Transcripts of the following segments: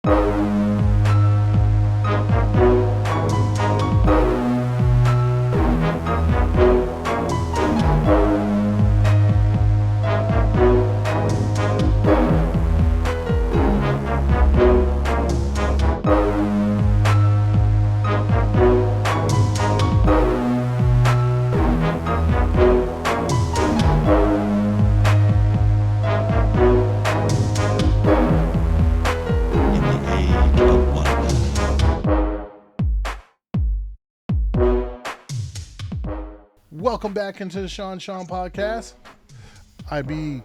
In the age of wonder. Welcome back into the Sean podcast. I be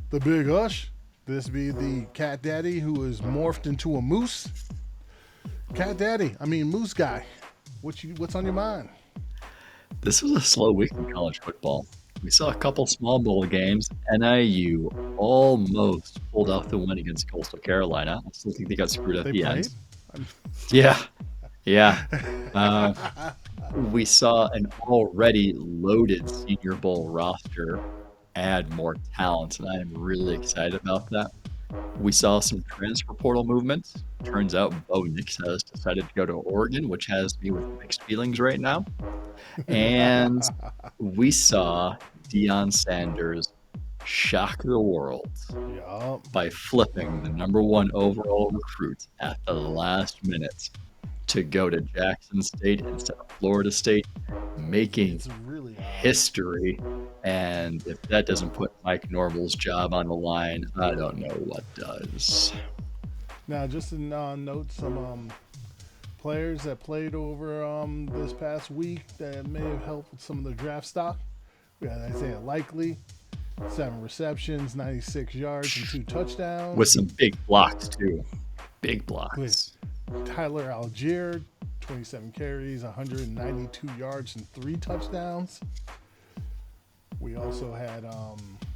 the Big Ush. This be the Cat Daddy who is morphed into a moose. Cat Daddy, Moose Guy. What's on your mind? This was a slow week in college football. We saw a couple small bowl games. NIU almost pulled off the win against Coastal Carolina. I still think they got screwed at They the played? end. Yeah. We saw an already loaded Senior Bowl roster add more talent, and I am really excited about that. We saw some transfer portal movements. Turns out Bo Nix has decided to go to Oregon, which has me with mixed feelings right now. And we saw Deion Sanders shock the world Yup. by flipping the number one overall recruit at the last minute to go to Jackson State instead of Florida State, making It's really odd. history. And if that doesn't put Mike Norvell's job on the line, I don't know what does. Now, just to note some players that played over this past week that may have helped with some of the draft stock. We had Isaiah Likely, 7 receptions, 96 yards, and 2 touchdowns. With some big blocks, too. Big blocks. Tyler Algier, 27 carries, 192 yards, and 3 touchdowns. We also had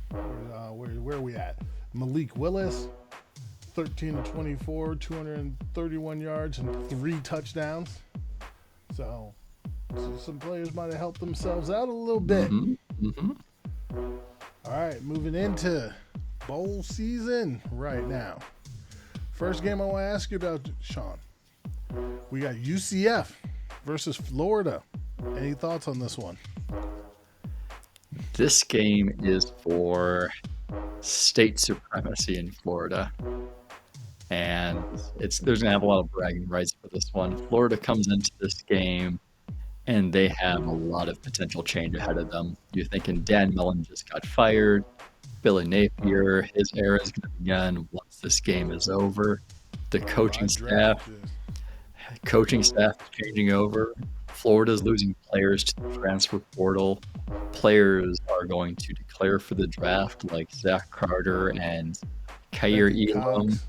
where are we at? Malik Willis, 13 to 24, 231 yards, and 3 touchdowns. So some players might have helped themselves out a little bit. All right, moving into bowl season right now. First game I want to ask you about, Sean. We got UCF versus Florida. Any thoughts on this one? This game is for state supremacy in Florida. And there's going to have a lot of bragging rights for this one. Florida comes into this game, and they have a lot of potential change ahead of them. You're thinking Dan Mullen just got fired. Billy Napier, his era is going to begin once this game is over. The coaching staff is changing over. Florida's losing players to the transfer portal. Players are going to declare for the draft, like Zach Carter, and Kyer Elam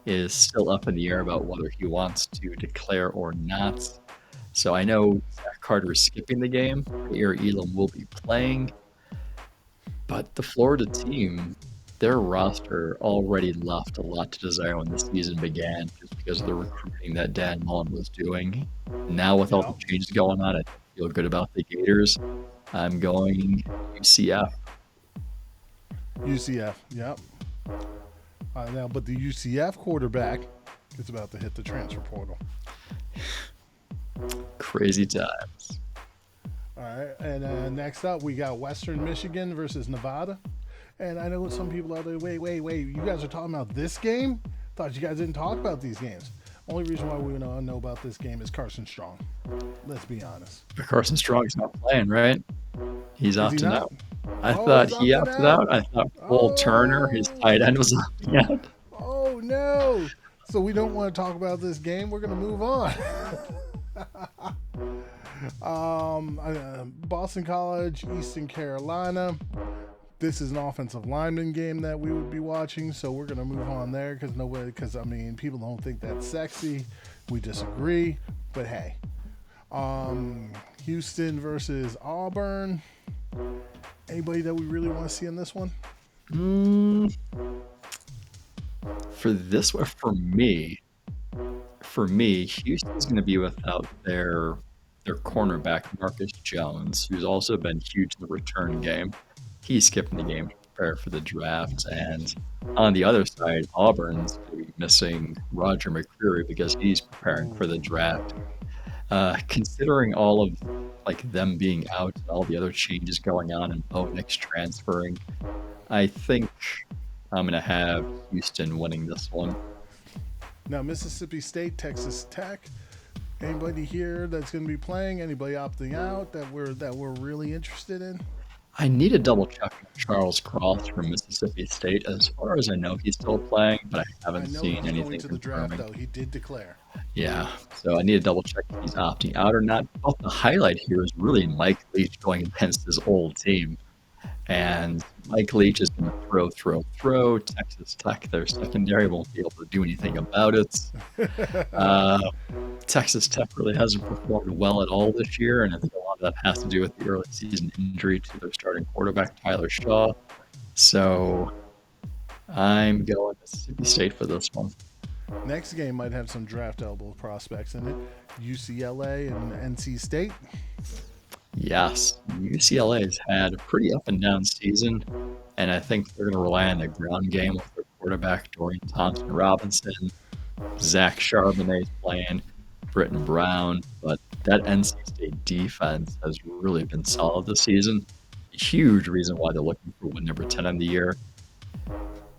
is still up in the air about whether he wants to declare or not. So I know Zach Carter is skipping the game. Kyer Elam will be playing. But the Florida team, their roster already left a lot to desire when the season began just because of the recruiting that Dan Mullen was doing. Now with all the changes going on, I feel good about the Gators. I'm going UCF. UCF, yep. Now, but the UCF quarterback is about to hit the transfer portal. Crazy times. All right, and next up we got Western Michigan versus Nevada. And I know some people out there, wait, you guys are talking about this game? Thought you guys didn't talk about these games. Only reason why we know about this game is Carson Strong. Let's be honest. But Carson Strong's not playing, right? He's opting out. I Oh, thought he's he opting opted out. I thought Cole Turner, his tight end, was opting out. Oh, no. So we don't want to talk about this game. We're going to move on. Boston College, Eastern Carolina. This is an offensive lineman game that we would be watching, so we're going to move on there because people don't think that's sexy. We disagree, but hey. Houston versus Auburn. Anybody that we really want to see in this one? For this one, for me, Houston's going to be without their cornerback, Marcus Jones, who's also been huge in the return game. He's skipping the game. prepare for the draft. And on the other side, Auburn's going to be missing Roger McCreary because he's preparing for the draft. Considering all of like them being out and all the other changes going on and Bo Nix transferring, I think I'm gonna have Houston winning this one. Now, Mississippi State, Texas Tech. Anybody here that's going to be playing? Anybody opting out that we're really interested in? I need to double check on Charles Cross from Mississippi State. As far as I know, he's still playing, but I I haven't know seen he's going anything to the draft, confirming. though. He did declare. Yeah, so I need to double check if he's opting out or not. But the highlight here is really Mike Leach going against his old team. And Mike Leach is going to throw. Texas Tech, their secondary, won't be able to do anything about it. Uh, Texas Tech really hasn't performed well at all this year, and I think a lot of that has to do with the early season injury to their starting quarterback, Tyler Shaw. So I'm going Mississippi State for this one. Next game might have some draft eligible prospects in it. UCLA and NC State. Yes, UCLA has had a pretty up and down season, and I think they're going to rely on the ground game with their quarterback, Dorian Thompson Robinson. Zach Charbonnet's playing, Britton Brown, but that NC State defense has really been solid this season. A huge reason why they're looking for win number 10 on the year.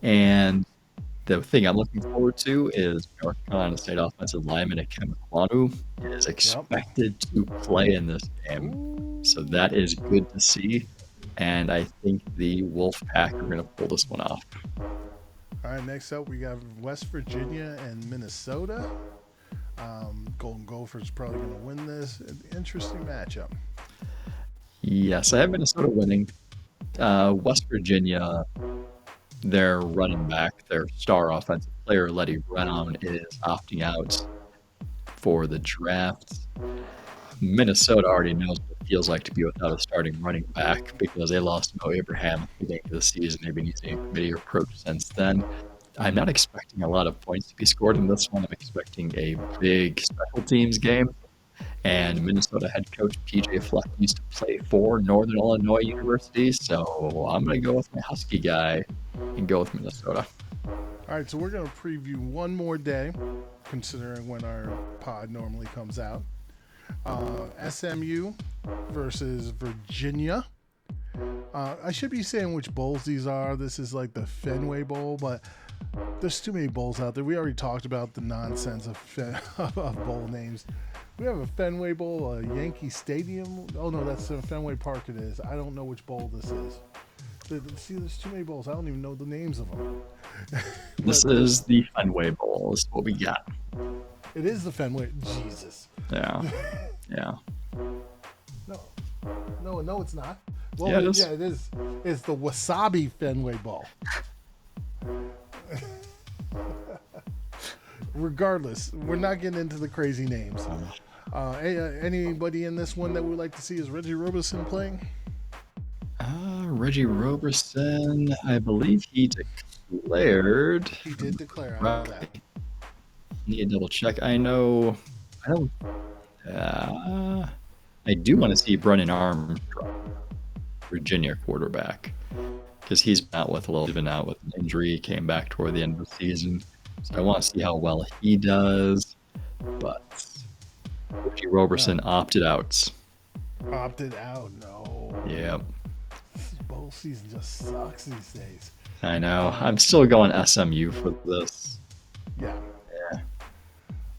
And the thing I'm looking forward to is North Carolina State offensive lineman Ikem Ekwonu is expected to play in this game. Ooh. So that is good to see. And I think the Wolfpack are going to pull this one off. All right, next up we got West Virginia and Minnesota. Golden Gophers probably going to win this. Interesting matchup. Yes, I have Minnesota winning. West Virginia, their running back, their star offensive player, Letty Brown, is opting out for the draft. Minnesota already knows what it feels like to be without a starting running back because they lost Mo Abraham at the beginning of the season. They've been using a committee approach since then. I'm not expecting a lot of points to be scored in this one. I'm expecting a big special teams game. And Minnesota head coach PJ Fleck used to play for Northern Illinois University. So I'm going to go with my Husky guy and go with Minnesota. All right, so we're going to preview one more day, considering when our pod normally comes out. SMU versus Virginia. I should be saying which bowls these are. This is like the Fenway Bowl, but there's too many bowls out there. We already talked about the nonsense of bowl names. We have a Fenway Bowl, a Yankee Stadium. Oh no, that's Fenway Park. It is. I don't know which bowl this is. See, there's too many bowls. I don't even know the names of them. This is the Fenway Bowl. This is what we got. It is the Fenway. Jesus. Yeah. Yeah. No, it's not. Well, yeah, it is. Yeah, it is. It's the Wasabi Fenway Bowl. Regardless, we're not getting into the crazy names. Anybody in this one that we'd like to see is Reggie Roberson playing? Reggie Roberson, I believe he declared. He did declare. I know that. Need to double check. I know. I don't. I do want to see Brennan Armstrong, Virginia quarterback, because he's been out with an injury. He came back toward the end of the season, so I want to see how well he does. But Reggie Roberson opted out. Opted out? No. Yep. This bowl season just sucks these days. I know. I'm still going SMU for this. Yeah.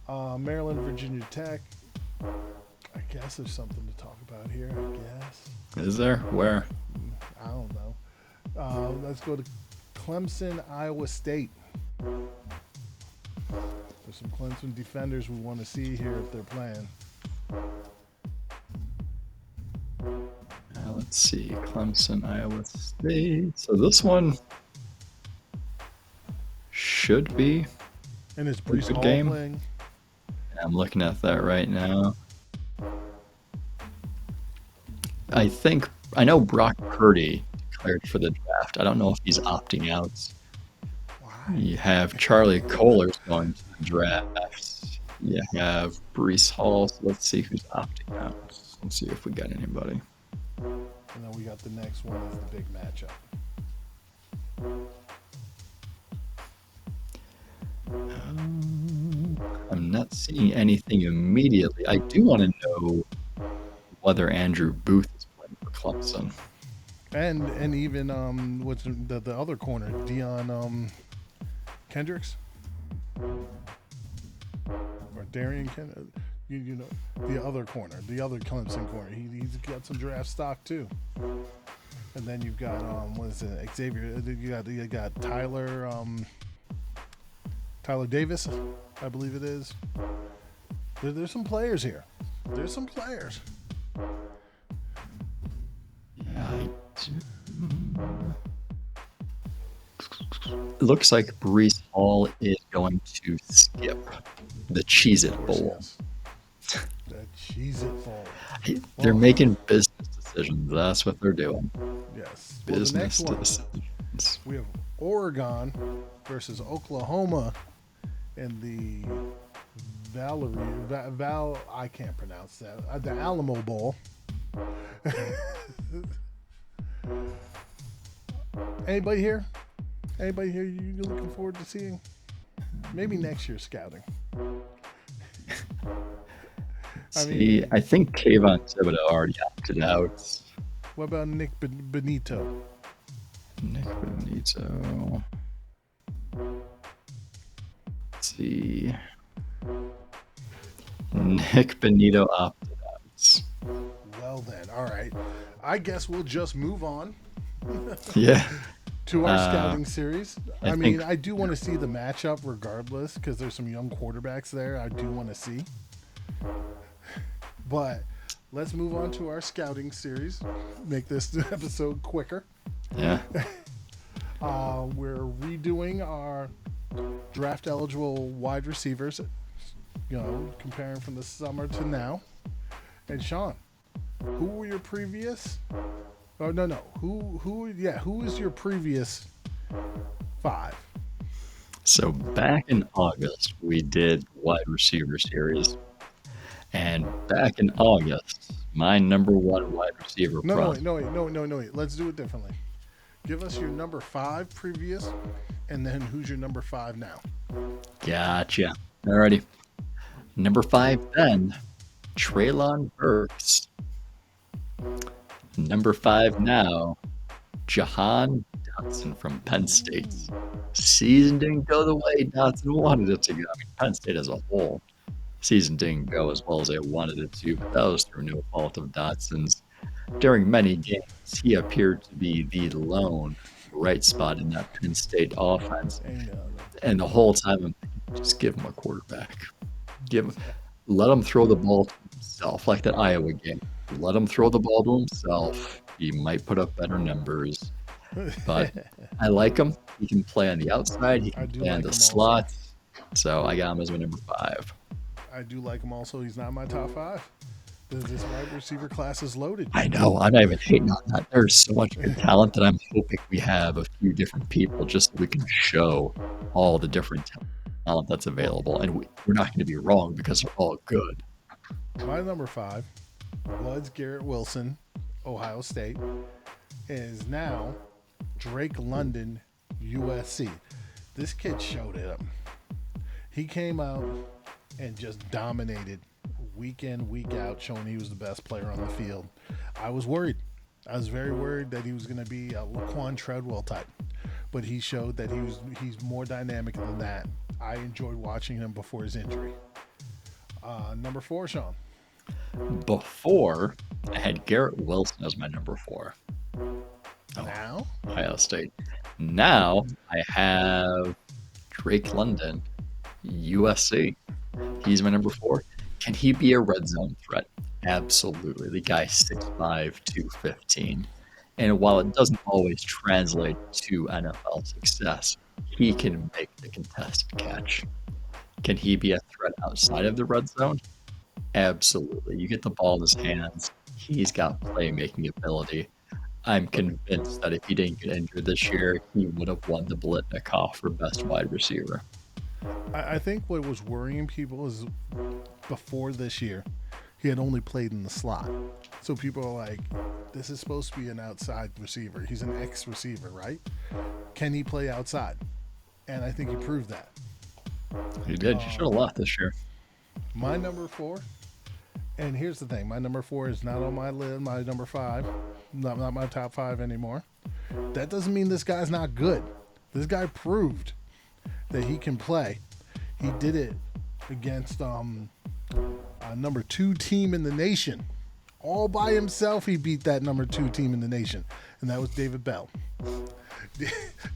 Yeah. Maryland, Virginia Tech. I guess there's something to talk about here. I guess. Is there? Where? I don't know. Let's go to Clemson, Iowa State. There's some Clemson defenders we want to see here if they're playing. Let's see. Clemson, Iowa State. So this one should be and it's a good Hall game. Playing. I'm looking at that right now. I know Brock Purdy declared for the draft. I don't know if he's opting out. Why? You have Charlie Kohlers going to the draft. You have Brees Hall. So let's see who's opting out. Let's see if we got anybody. And then we got the next one is the big matchup. I'm not seeing anything immediately. I do want to know whether Andrew Booth is playing for Clemson. And even what's the other corner, Dion Kendricks or Darian Kendricks. You know the other corner, the other Clemson corner. He's got some draft stock too. And then you've got what is it, Xavier? You got Tyler Tyler Davis, I believe it is. There's some players here. There's some players. Yeah, it looks like Brees Hall is going to skip the Cheez-It Bowl. Yes. The Cheez-It Bowl. They're making business decisions. That's what they're doing. Yes. Business Well, the next decisions. one, we have Oregon versus Oklahoma in the I can't pronounce that. The Alamo Bowl. Anybody here? Anybody here you looking forward to seeing? Maybe next year's scouting. I think Kayvon Thibodeau already opted out. What about Nick Benito? Nick Benito. Let's see. Nick Benito opted out. Well then, all right. I guess we'll just move on. Yeah. To our scouting series. I mean, think, I do want to see the matchup regardless because there's some young quarterbacks there I do want to see. But let's move on to our scouting series. Make this episode quicker. Yeah. We're redoing our draft eligible wide receivers, comparing from the summer to now. And Sean, who were your previous? Oh no. Who is your previous 5? So back in August, we did wide receiver series. And back in August, my number 1 wide receiver. No, wait. Let's do it differently. Give us your number 5 previous, and then who's your number 5 now? Gotcha. Alrighty. Number 5 then, Treylon Burks. Number 5 now, Jahan Dotson from Penn State. Season didn't go the way Dotson wanted it to go. I mean, Penn State as a whole, season didn't go as well as they wanted it to, but that was through no fault of Dotson's. During many games, he appeared to be the lone bright spot in that Penn State offense. And the whole time, I'm thinking, just give him a quarterback. Let him throw the ball to himself, like that Iowa game. Let him throw the ball to himself. He might put up better numbers. But I like him. He can play on the outside. He can play on the slot. So I got him as my number 5. I do like him also. He's not my top 5. This wide receiver class is loaded. I know. I'm not even hating on that. There's so much good talent that I'm hoping we have a few different people just so we can show all the different talent that's available. And we're not going to be wrong because they're all good. My number 5 was Garrett Wilson, Ohio State, is now Drake London, USC. This kid showed it up. He came out and just dominated week in, week out, showing he was the best player on the field. I was worried. I was very worried that he was going to be a Laquan Treadwell type, but he showed that he's more dynamic than that. I enjoyed watching him before his injury. Number 4, Sean. Before, I had Garrett Wilson as my number 4. Now? Ohio State. Now, I have Drake London, USC. He's my number 4. Can he be a red zone threat? Absolutely. The guy's 6'5", 215. And while it doesn't always translate to NFL success, he can make the contested catch. Can he be a threat outside of the red zone? Absolutely. You get the ball in his hands. He's got playmaking ability. I'm convinced that if he didn't get injured this year, he would have won the Blitnikoff for best wide receiver. I think what was worrying people is before this year, he had only played in the slot. So people are like, this is supposed to be an outside receiver. He's an X receiver, right? Can he play outside? And I think he proved that. He did. He should have left this year. My number 4, and here's the thing: my number 4 is not on my list. My number 5, not my top 5 anymore. That doesn't mean this guy's not good. This guy proved that he can play. He did it against a number 2 team in the nation. All by himself, he beat that number 2 team in the nation, and that was David Bell.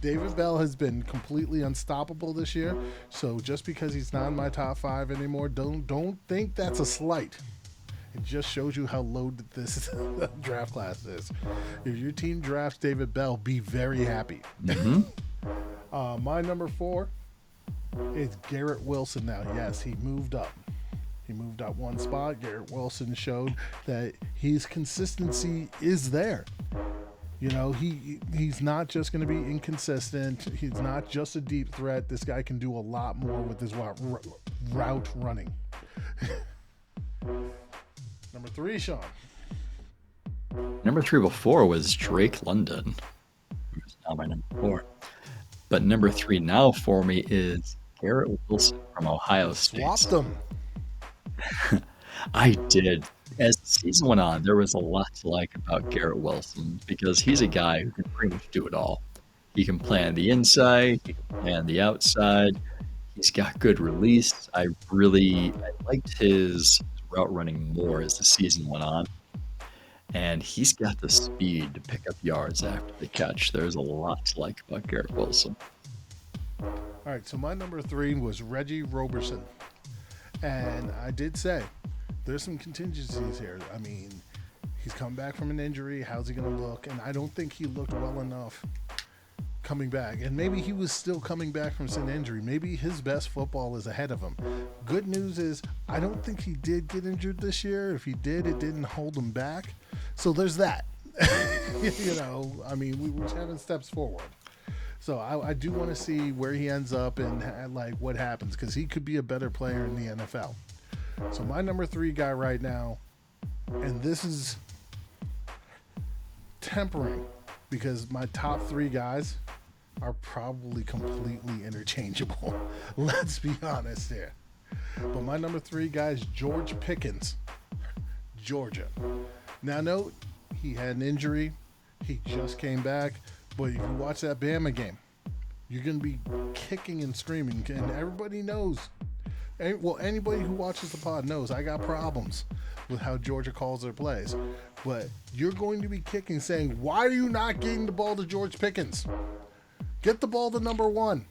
David Bell has been completely unstoppable this year. So just because he's not in my top 5 anymore, don't think that's a slight. It just shows you how loaded this draft class is. If your team drafts David Bell, be very happy. Mm-hmm. My number 4 is Garrett Wilson now. Yes, he moved up. He moved up one spot. Garrett Wilson showed that his consistency is there. You know, he's not just going to be inconsistent. He's not just a deep threat. This guy can do a lot more with his route running. Number 3, Sean. Number 3 before was Drake London, who's now my number 4. But number 3 now for me is Garrett Wilson from Ohio State. Swapped him. I did. As the season went on, there was a lot to like about Garrett Wilson because he's a guy who can pretty much do it all. He can play on the inside, he can play on the outside. He's got good release. I liked his route running more as the season went on. And he's got the speed to pick up yards after the catch. There's a lot to like about Garrett Wilson. All right, so my number 3 was Reggie Roberson. And I did say there's some contingencies here. I mean, he's come back from an injury. How's he going to look? And I don't think he looked well enough coming back. And maybe he was still coming back from an injury. Maybe his best football is ahead of him. Good news is I don't think he did get injured this year. If he did, it didn't hold him back. So there's that. You know, I mean, we were having steps forward. So I do want to see where he ends up and like what happens, because he could be a better player in the NFL. So my number 3 guy right now, and this is tempering because my top 3 guys are probably completely interchangeable. Let's be honest here. But my number 3 guy is George Pickens, Georgia. Now note, he had an injury. He just came back. But if you watch that Bama game, you're going to be kicking and screaming. And everybody knows. Well, anybody who watches the pod knows I got problems with how Georgia calls their plays. But you're going to be kicking, saying, why are you not getting the ball to George Pickens? Get the ball to number 1.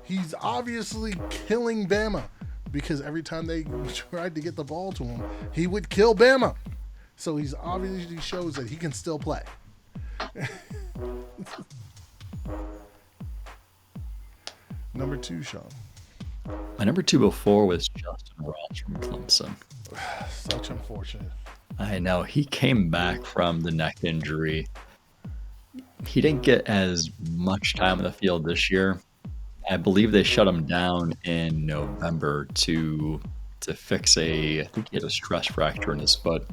He's obviously killing Bama because every time they tried to get the ball to him, he would kill Bama. So he's obviously shows that he can still play. Number 2, Sean. My number 2 before was Justin Ross from Clemson. Such unfortunate. I know. He came back from the neck injury. He didn't get as much time on the field this year. I believe they shut him down in November to fix I think he had a stress fracture in his foot,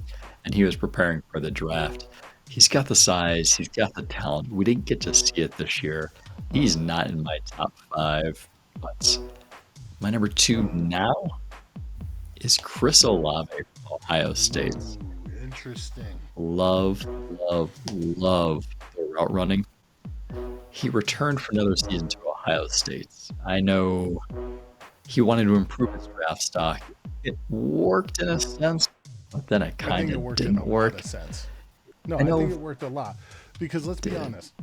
and he was preparing for the draft. He's got the size. He's got the talent. We didn't get to see it this year. He's not in my top 5, but my number 2 now is Chris Olave from Ohio State. Ooh, interesting. Love the route running. He returned for another season to Ohio State. I know he wanted to improve his draft stock. It worked in a sense, but then it kind of didn't work. Lot of sense. No, I think it worked a lot because let's be honest.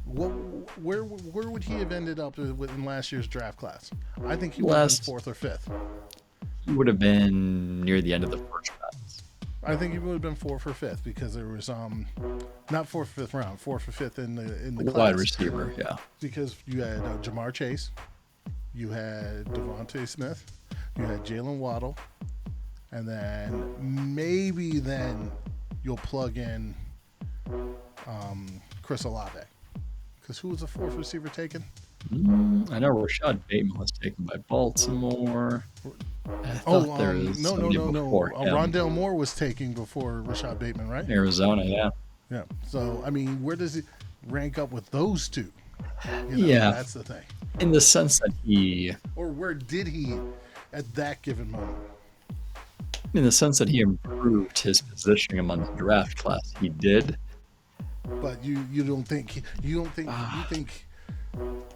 Where would he have ended up in last year's draft class? I think he would have been 4th or 5th. He would have been near the end of the first round. I think he would have been 4th or 5th because there was not 4th or 5th round, 4th or 5th in the class. Wide receiver, yeah. Because you had Jamar Chase, you had Devontae Smith, you had Jalen Waddle, and then maybe you'll plug in Chris Olave. Because who was the 4th receiver taken? I know Rashad Bateman was taken by Baltimore. No. Rondale Moore was taken before Rashad Bateman, right? Arizona, yeah. Yeah. So I mean, where does it rank up with those two? Yeah, That's the thing. in the sense that Or where did he at that given moment? he improved his positioning among the draft class, he did. But you Uh, think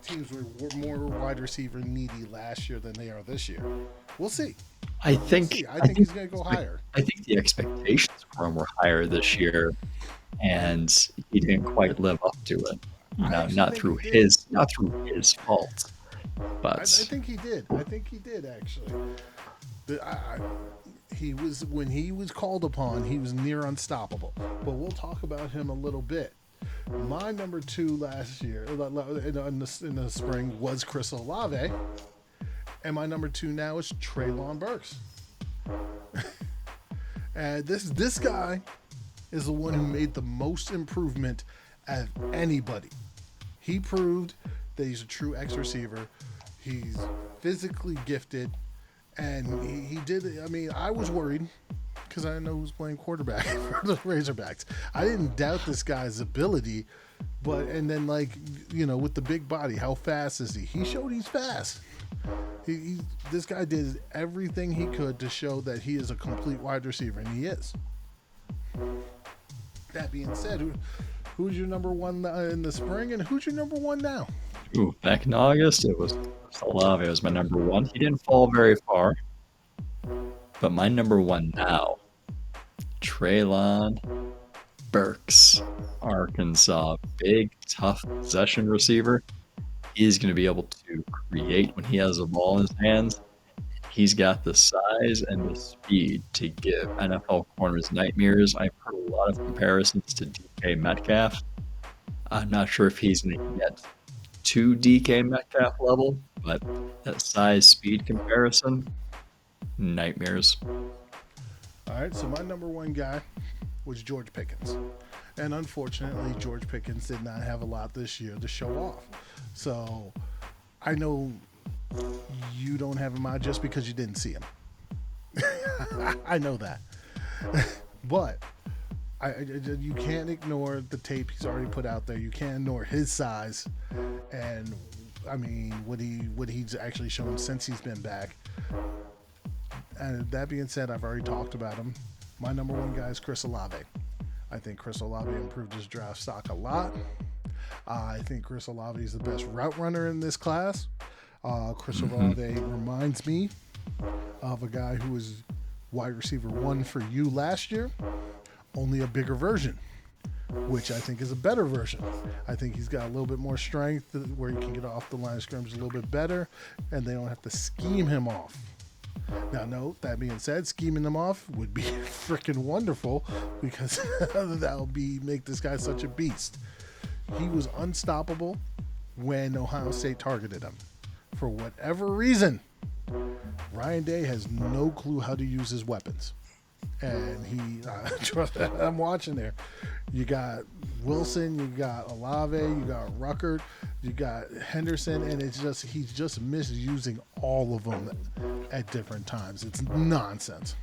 teams were more wide receiver needy last year than they are this year? We'll see. I We'll think see. I I think think he's going to go higher. I think the expectations for him were higher this year, and he didn't quite live up to it. I actually think he did. Not through his fault, I but think he did. I think he did actually. The, he was when he was called upon, he was near unstoppable. But we'll talk about him a little bit. My number two last year in the spring was Chris Olave, and my number two now is Traylon Burks. And this guy is the one who made the most improvement of anybody. He proved that he's a true X receiver. He's physically gifted, and he did. I mean, I was worried because I know who's playing quarterback for the Razorbacks. I didn't doubt this guy's ability, but and then with the big body, how fast is he? He showed he's fast. This guy did everything he could to show that he is a complete wide receiver, and he is. That being said, who's your number one in the spring, and who's your number one now? back in August, it was Olave was my number one. He didn't fall very far, but my number one now, Traylon Burks, Arkansas, big, tough possession receiver. He's going to be able to create when he has the ball in his hands. He's got the size and the speed to give NFL corners nightmares. I've heard a lot of comparisons to DK Metcalf. I'm not sure if he's going to get to DK Metcalf level, but that size speed comparison, nightmares. All right, so my number one guy was George Pickens. And unfortunately, George Pickens did not have a lot this year to show off. So I know you don't have him out just because you didn't see him. I know that. But you can't ignore the tape he's already put out there. You can't ignore his size and I mean what he's actually shown since he's been back. And that being said, I've already talked about him. My number one guy is Chris Olave. I think Chris Olave improved his draft stock a lot. I think Chris Olave is the best route runner in this class. Chris Olave reminds me of a guy who was wide receiver one for you last year, only a bigger version, which I think is a better version. I think he's got a little bit more strength where he can get off the line of scrimmage a little bit better, and they don't have to scheme him off. Now, no, that being said, scheming them off would be freaking wonderful because that'll make this guy such a beast. He was unstoppable when Ohio State targeted him. For whatever reason, Ryan Day has no clue how to use his weapons. And I'm watching there. You got Wilson, you got Olave, you got Ruckert, you got Henderson, and he's just misusing all of them at different times. It's nonsense.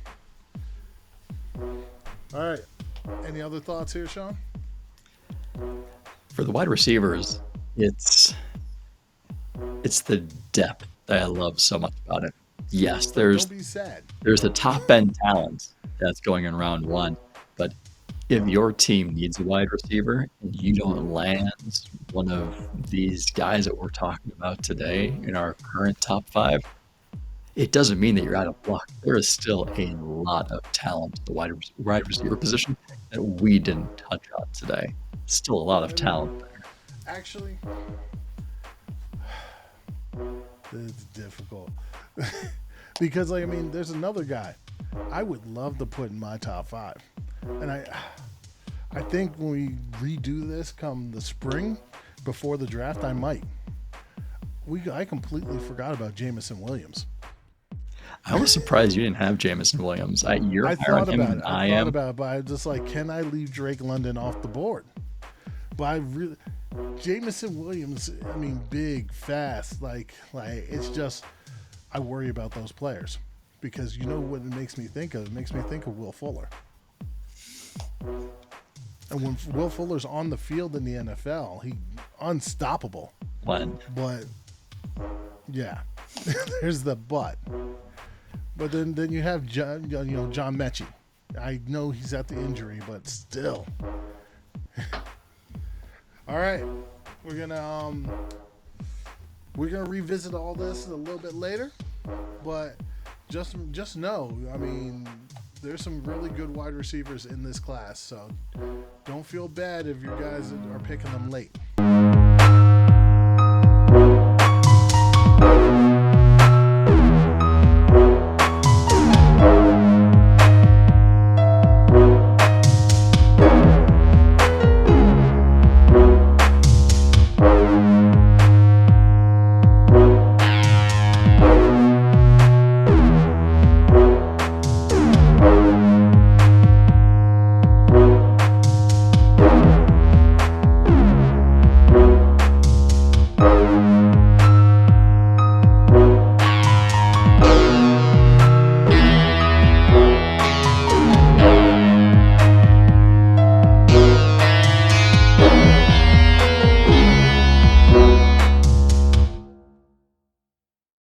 All right. Any other thoughts here, Sean? For the wide receivers, it's the depth that I love so much about it. Yes, don't be sad. There's the top end talent that's going in round one, but if your team needs a wide receiver and you don't land one of these guys that we're talking about today in our current top five, it doesn't mean that you're out of luck. There is still a lot of talent at the wide receiver position that we didn't touch on today. Still a lot of talent there. Actually, it's difficult. Because, there's another guy I would love to put in my top five. And I think when we redo this come the spring, before the draft, I might. I completely forgot about Jamison Williams. I was surprised you didn't have Jamison Williams. You're higher on him than I am. I thought about it, but I was just like, can I leave Drake London off the board? But Jamison Williams, big, fast, like it's just, I worry about those players because you know what it makes me think of? It makes me think of Will Fuller. And when Will Fuller's on the field in the NFL, he unstoppable. When But yeah, there's the but. But then you have John Mechie. I know he's at the injury, but still. All right, we're gonna revisit all this a little bit later, but just know, I mean, there's some really good wide receivers in this class, so don't feel bad if you guys are picking them late.